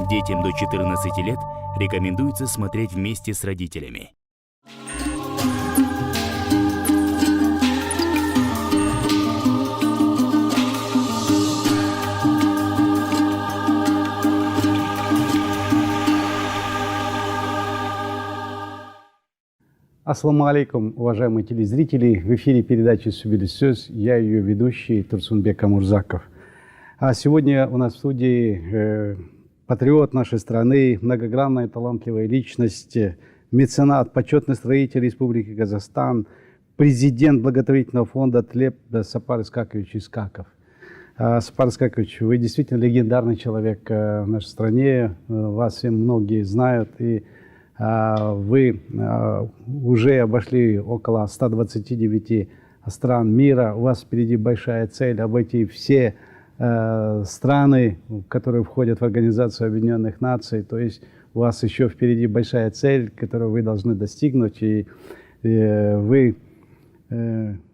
Детям до 14 лет рекомендуется смотреть вместе с родителями. Ассаламу алейкум, уважаемые телезрители. В эфире передачи «Сөз». Я ее ведущий Турсунбек Амурзаков. А сегодня у нас в студии патриот нашей страны, многогранная талантливая личность, меценат, почетный строитель Республики Казахстан, президент благотворительного фонда «Тлеб» Сапар Искакович Искаков. Сапар Искакович, вы действительно легендарный человек в нашей стране. Вас все многие знают, и вы уже обошли около 129 стран мира. У вас впереди большая цель обойти все страны, которые входят в Организацию Объединенных Наций. То есть у вас еще впереди большая цель, которую вы должны достигнуть. И вы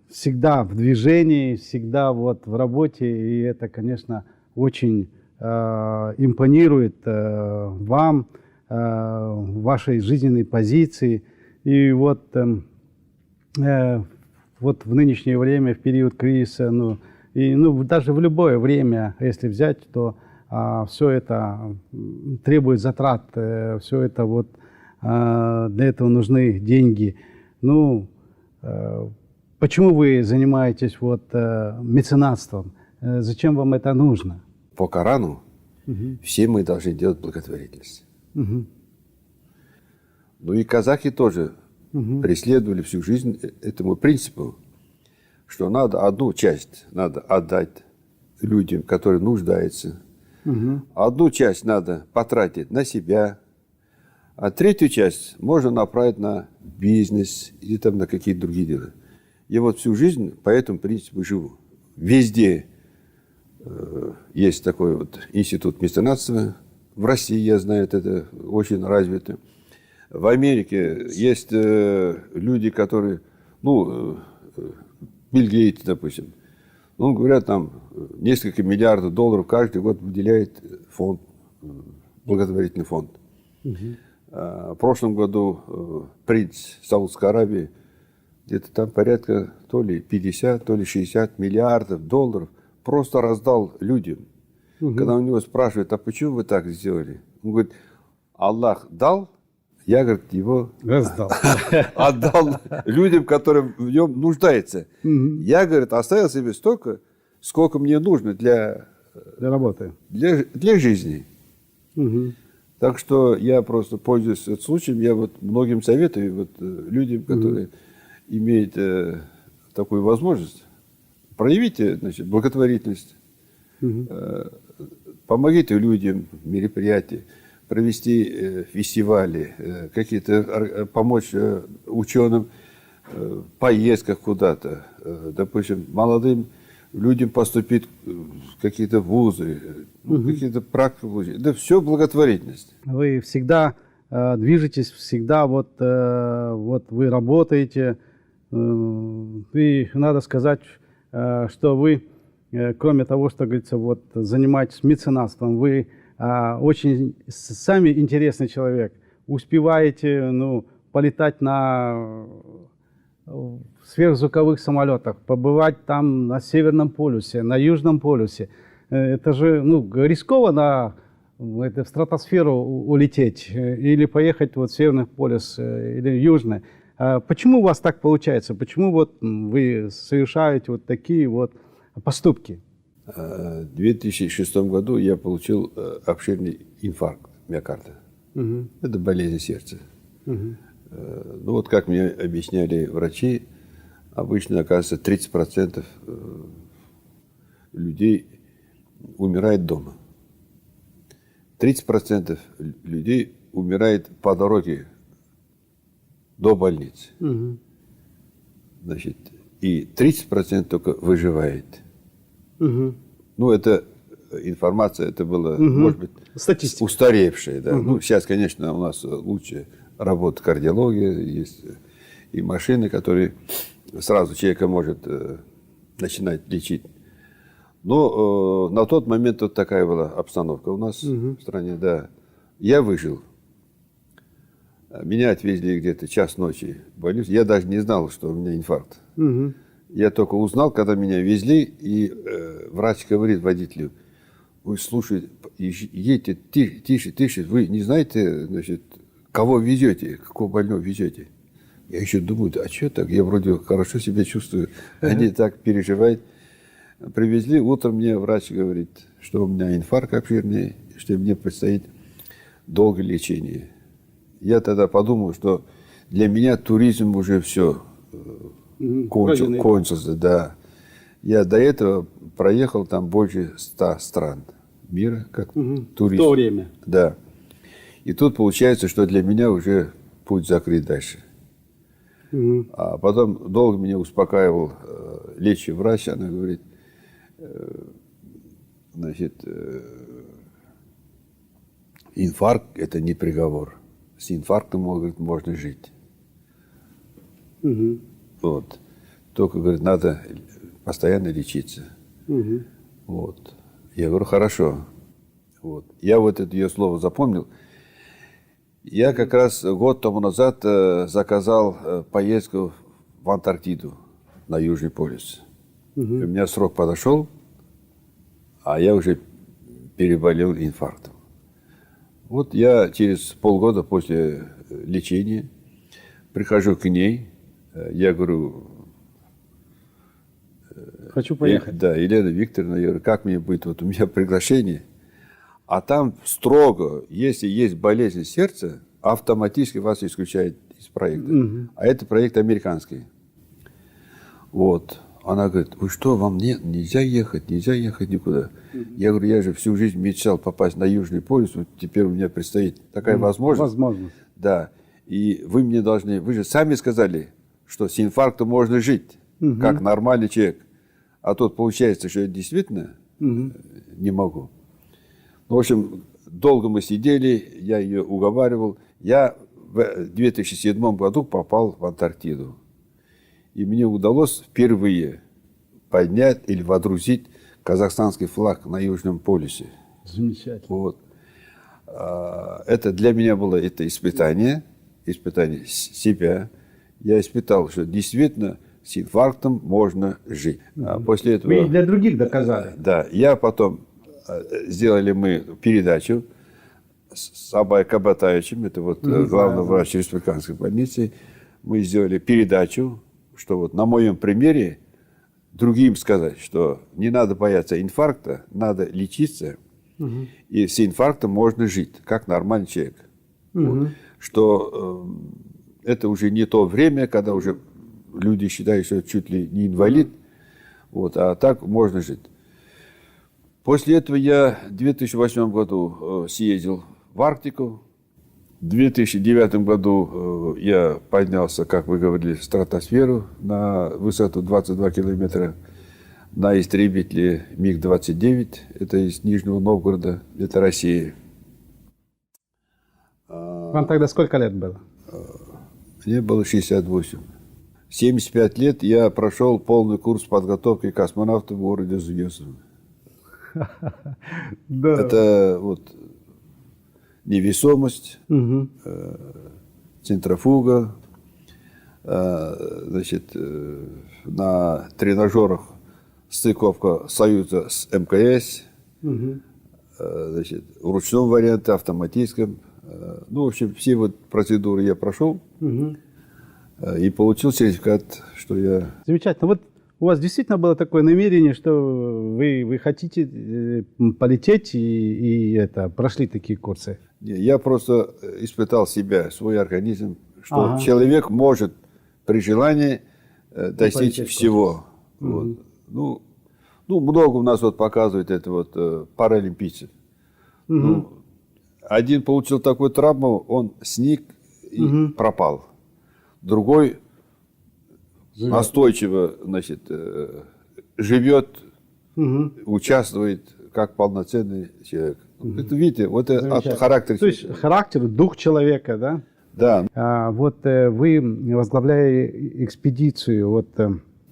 всегда в движении, всегда вот в работе. И это, конечно, очень импонирует вам, вашей жизненной позиции. И вот в нынешнее время, в период кризиса, даже в любое время, если взять, то все это требует затрат, все это для этого нужны деньги. Почему вы занимаетесь меценатством? Зачем вам это нужно? По Корану все мы должны делать благотворительность. Ну и казахи тоже преследовали всю жизнь этому принципу, что надо одну часть отдать людям, которые нуждаются, одну часть надо потратить на себя, а третью часть можно направить на бизнес или там на какие-то другие дела. Я вот всю жизнь по этому принципу живу. Везде есть такой вот институт меценатства. В России, я знаю, это очень развито. В Америке есть люди, которые, Билл Гейтс, допустим, говорят, там несколько миллиардов долларов каждый год выделяет фонд, благотворительный фонд. В прошлом году принц Саудовской Аравии где-то там порядка то ли 50, то ли 60 миллиардов долларов просто раздал людям. Когда у него спрашивают, а почему вы так сделали? Он говорит, Аллах дал, я, говорит, его отдал людям, которые в нем нуждаются. Я, говорит, оставил себе столько, сколько мне нужно для работы, для жизни. Так что я просто пользуюсь этим случаем, я многим советую людям, которые имеют такую возможность, проявите, благотворительность. Помогите людям мероприятия, провести фестивали, помочь ученым в поездках куда-то, допустим, молодым людям поступить в какие-то вузы, какие-то практики. Да все благотворительность. Вы всегда движетесь, всегда вы работаете. И надо сказать, что вы, кроме того, что, говорится, занимаетесь меценатством, вы очень сами интересный человек. Успеваете полетать на сверхзвуковых самолетах, побывать там на Северном полюсе, на Южном полюсе. Это же рискованно в стратосферу улететь или поехать в Северный полюс или Южный. Почему у вас так получается? Почему вы совершаете такие поступки? В 2006 году я получил обширный инфаркт миокарда. Это болезнь сердца. Как мне объясняли врачи, обычно, оказывается, 30% людей умирает дома. 30% людей умирает по дороге до больницы. И 30% только выживает. Это информация, это была, может быть, статистика устаревшая. Да? Сейчас, конечно, у нас лучше работает кардиология, есть и машины, которые сразу человека может начинать лечить. Но на тот момент вот такая была обстановка у нас в стране, да. Я выжил. Меня отвезли где-то час ночи в больницу. Я даже не знал, что у меня инфаркт. Я только узнал, когда меня везли, и врач говорит водителю: вы слушайте, едьте тише, тише, вы не знаете, значит, кого везете, какого больного везете. Я еще думаю, а что так? Я вроде хорошо себя чувствую. Они так переживают. Привезли, утром мне врач говорит, что у меня инфаркт обширный, что мне предстоит долгое лечение. Я тогда подумал, что для меня туризм уже все кончился. Да. Я до этого проехал там больше 100 стран мира, как турист. В то время. Да. И тут получается, что для меня уже путь закрыт дальше. А потом долго меня успокаивал лечащий врач. Она говорит, значит, инфаркт – это не приговор. С инфарктом, говорит, можно жить. Вот. Только, говорит, надо постоянно лечиться. Вот. Я говорю, хорошо. Вот. Я вот это ее слово запомнил. Я как раз год тому назад заказал поездку в Антарктиду, на Южный полюс. У меня срок подошел, а я уже переболел инфарктом. Вот я через полгода после лечения прихожу к ней, я говорю... Хочу поехать. Да, Елена Викторовна, я говорю, как мне будет, вот у меня приглашение, а там строго, если есть болезнь сердца, автоматически вас исключают из проекта. А это проект американский. Вот. Она говорит, вы что, вам нельзя ехать никуда. Я говорю, я же всю жизнь мечтал попасть на Южный полюс, вот теперь у меня предстоит такая возможность. Да. И вы мне должны, вы же сами сказали, что с инфарктом можно жить, как нормальный человек. А тут получается, что я действительно не могу. В общем, долго мы сидели, я ее уговаривал. Я в 2007 году попал в Антарктиду. И мне удалось впервые поднять или водрузить казахстанский флаг на Южном полюсе. Замечательно. Вот. Это для меня было это испытание себя. Я испытал, что действительно с инфарктом можно жить. А после этого... Вы и для других доказали. Да. Я потом... Сделали мы передачу с Абай Кабатаевичем, это вот главный врач республиканской больницы. Мы сделали передачу, что вот на моем примере другим сказать, что не надо бояться инфаркта, надо лечиться, и с инфарктом можно жить, как нормальный человек. Вот. Что это уже не то время, когда уже люди считают, что чуть ли не инвалид, вот, а так можно жить. После этого я в 2008 году съездил в Арктику. В 2009 году я поднялся, как вы говорили, в стратосферу на высоту 22 километра на истребителе МиГ-29. Это из Нижнего Новгорода, это Россия. Вам тогда сколько лет было? Мне было 68. В 75 лет я прошел полный курс подготовки космонавта в городе Зугесово. Да. Это вот невесомость, центрофуга, значит, на тренажерах стыковка Союза с МКС, значит, в ручном варианте, автоматическом. Ну, в общем, все вот процедуры я прошел и получил сертификат, что я... Замечательно. Вот у вас действительно было такое намерение, что вы хотите полететь и прошли такие курсы? Я просто испытал себя, свой организм, что человек может при желании достичь всего. Вот. Ну, много у нас вот показывает это вот паралимпийцев. Ну, один получил такую травму, он сник и пропал. Другой настойчиво, значит, живет, участвует как полноценный человек. Это, видите, вот это от характера. То есть характер, дух человека, да? Да. Вот вы возглавляя экспедицию, вот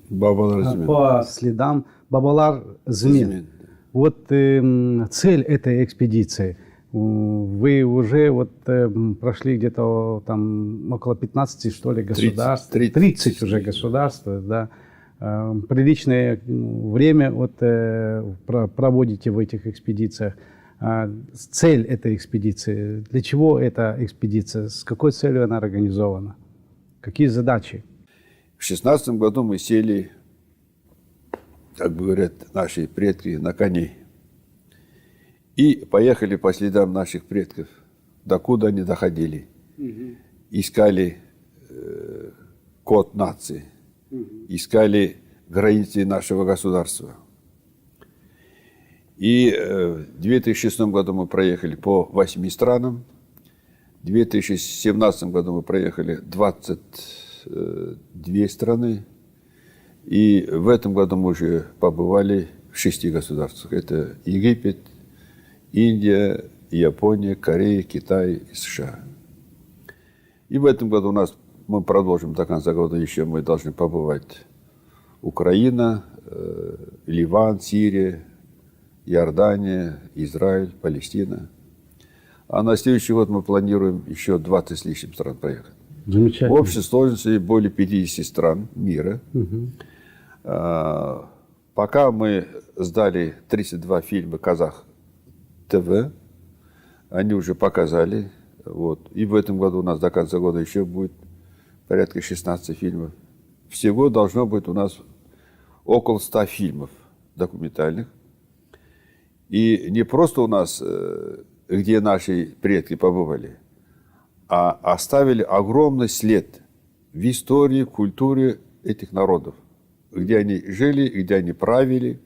Бабалар Змен. По следам Бабалар Змен. Змен, да. Вот цель этой экспедиции. Вы уже прошли где-то там около 15, что ли, государств. 30 уже государств, да. Приличное время проводите в этих экспедициях. Цель этой экспедиции, для чего эта экспедиция, с какой целью она организована, какие задачи? В 16 году мы сели, как говорят наши предки, на коней. И поехали по следам наших предков, докуда они доходили. Искали код нации, искали границы нашего государства. И в 2006 году мы проехали по 8 странам, в 2017 году мы проехали 22 страны, и в этом году мы уже побывали в 6 государствах. Это Египет, Индия, Япония, Корея, Китай и США. И в этом году мы продолжим до конца года еще, мы должны побывать Украина, Ливан, Сирия, Иордания, Израиль, Палестина. А на следующий год мы планируем еще 20 с лишним стран проехать. Замечательно. В общей сложности более 50 стран мира. Пока мы сдали 32 фильма «Казах ТВ», они уже показали. И в этом году у нас до конца года еще будет порядка 16 фильмов. Всего должно быть у нас около 100 фильмов документальных. И не просто у нас, где наши предки побывали, а оставили огромный след в истории, в культуре этих народов, где они жили, где они правили.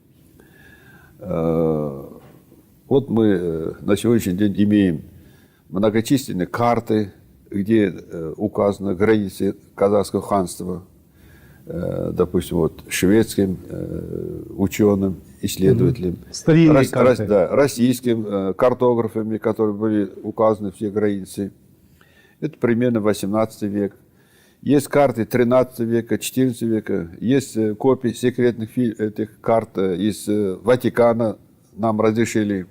Вот мы на сегодняшний день имеем многочисленные карты, где указаны границы казахского ханства, допустим, шведским ученым, исследователям, российским картографами, которые были указаны все границы. Это примерно 18 век. Есть карты 13 века, 14 века. Есть копии секретных этих карт из Ватикана, нам разрешили,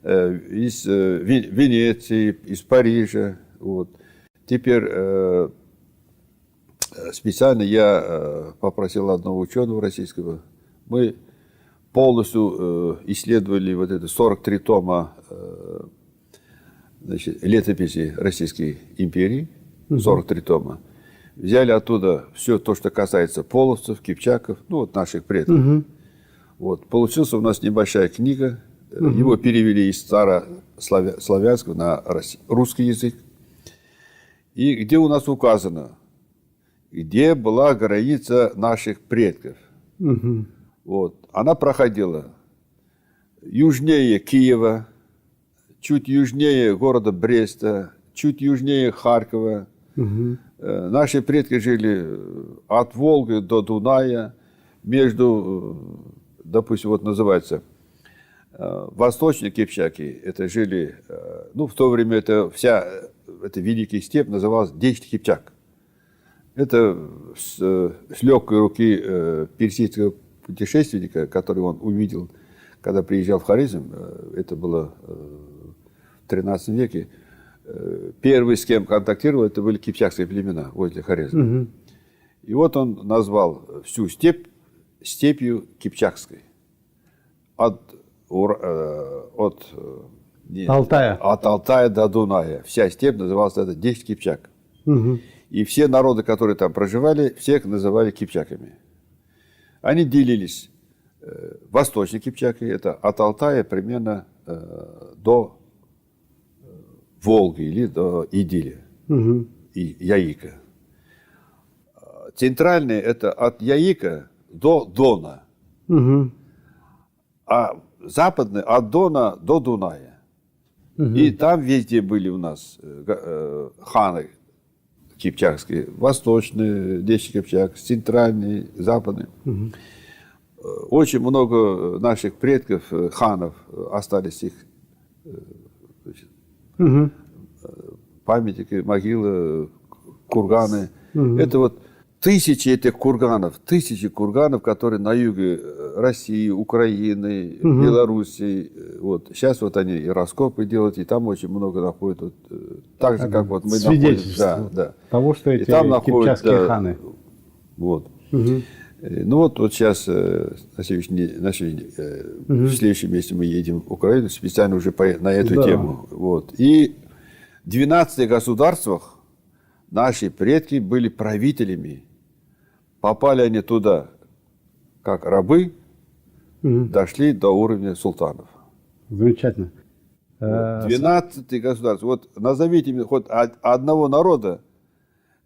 из Венеции, из Парижа. Теперь специально я попросил одного ученого российского. Мы полностью исследовали это 43 тома летописи Российской империи, 43 тома. Взяли оттуда все то, что касается половцев, кипчаков, наших предков. Получилась у нас небольшая книга. Его перевели из старославянского на русский язык. И где у нас указано, где была граница наших предков. Она проходила южнее Киева, чуть южнее города Бреста, чуть южнее Харькова. Наши предки жили от Волги до Дуная, между, допустим, называется, восточные кипчаки, это жили, в то время это Великая степь называлась Дечный Кипчак. Это с легкой руки персидского путешественника, который он увидел, когда приезжал в Хорезм, это было в 13 веке, первый, с кем контактировал, это были кипчакские племена возле Хорезма. И он назвал всю степь степью кипчакской. От Алтая до Дуная. Вся степь называлась это 10 Кипчак. И все народы, которые там проживали, всех называли кипчаками. Они делились. Восточные кипчаки, это от Алтая примерно до Волги или до Идиля и Яика. Центральные это от Яика до Дона. А западные от Дона до Дуная. И там везде были у нас ханы кипчакские, восточные, Дечный Кипчак, центральные, западные. Очень много наших предков, ханов, остались их памятники, могилы, курганы. Это тысячи этих курганов, которые на юге России, Украины, Белоруссии. Вот. Сейчас вот они и раскопы делают, и там очень много находят. Вот, так же, как вот мы находим. Да. Того, что эти кипчакские ханы. Вот. Ну вот сейчас, в следующем месяце мы едем в Украину, специально уже на эту тему. Вот. И в 12 государствах наши предки были правителями. Попали они туда как рабы, дошли до уровня султанов. Замечательно. 12 государств. Вот назовите мне хоть одного народа,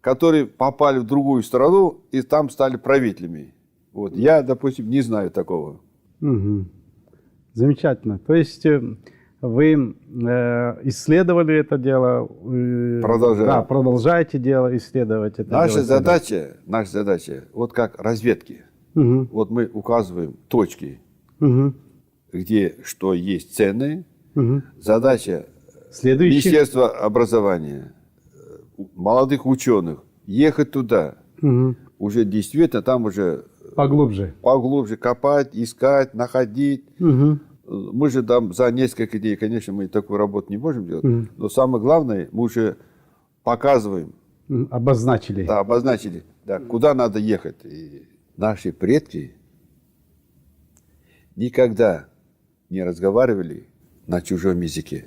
которые попали в другую страну и там стали правителями. Вот. Я, допустим, не знаю такого. Замечательно. То есть вы исследовали это дело, продолжаете исследовать это наша дело. Наша задача, вот как разведки. Вот мы указываем точки, где что есть ценное. Задача Министерства образования, молодых ученых, ехать туда. Уже действительно там уже поглубже копать, искать, находить. Мы же там за несколько дней, конечно, мы такую работу не можем делать, но самое главное, мы уже показываем. Обозначили. Да, обозначили, да, куда надо ехать. И наши предки никогда не разговаривали на чужом языке.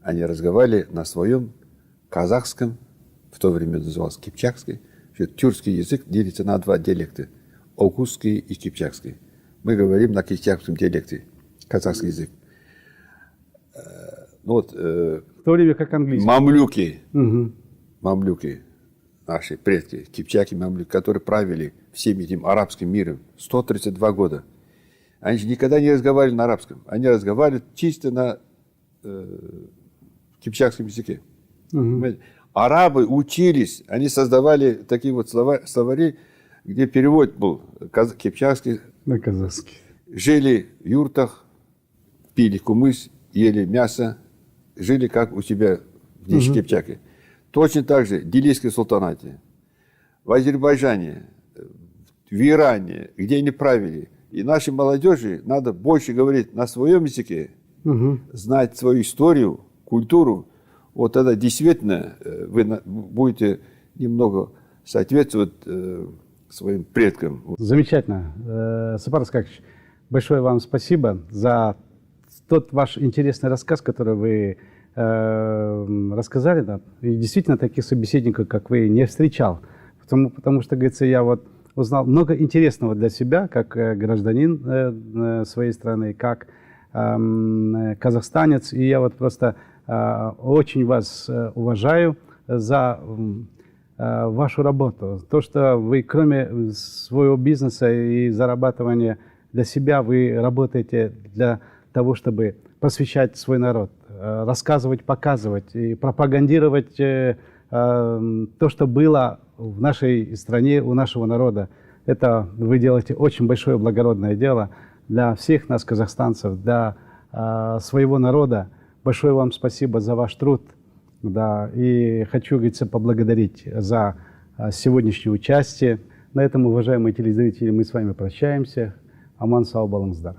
Они разговаривали на своем казахском, в то время назывался кипчакский. Тюркский язык делится на два диалекта. Огузский и кипчакский. Мы говорим на кипчакском диалекте. Казахский язык. Вот, в то время как английский. Мамлюки, наши предки, кипчаки, мамлюки, которые правили всем этим арабским миром 132 года. Они же никогда не разговаривали на арабском. Они разговаривали чисто на кипчакском языке. Арабы учились, они создавали такие вот словари, где перевод был кипчакский. На казахский. Жили в юртах, пили кумыс, ели мясо, жили как у себя в Кипчаке. Точно так же в Делийском султанате, в Азербайджане, в Иране, где они правили. И нашей молодежи надо больше говорить на своем языке, знать свою историю, культуру. Вот тогда действительно вы будете немного соответствовать своим предкам. Замечательно. Сапар Исхакович, большое вам спасибо за тот ваш интересный рассказ, который вы рассказали нам. И действительно таких собеседников, как вы, не встречал. Потому что, говорится, я вот узнал много интересного для себя, как гражданин своей страны, как казахстанец. И я вот просто очень вас уважаю за вашу работу. То, что вы, кроме своего бизнеса и зарабатывания для себя, вы работаете для того, чтобы просвещать свой народ, рассказывать, показывать и пропагандировать то, что было в нашей стране, у нашего народа. Это вы делаете очень большое благородное дело для всех нас, казахстанцев, для своего народа. Большое вам спасибо за ваш труд. Да, и хочу, говорится, поблагодарить за сегодняшнее участие. На этом, уважаемые телезрители, мы с вами прощаемся. Аман сау болыңыздар.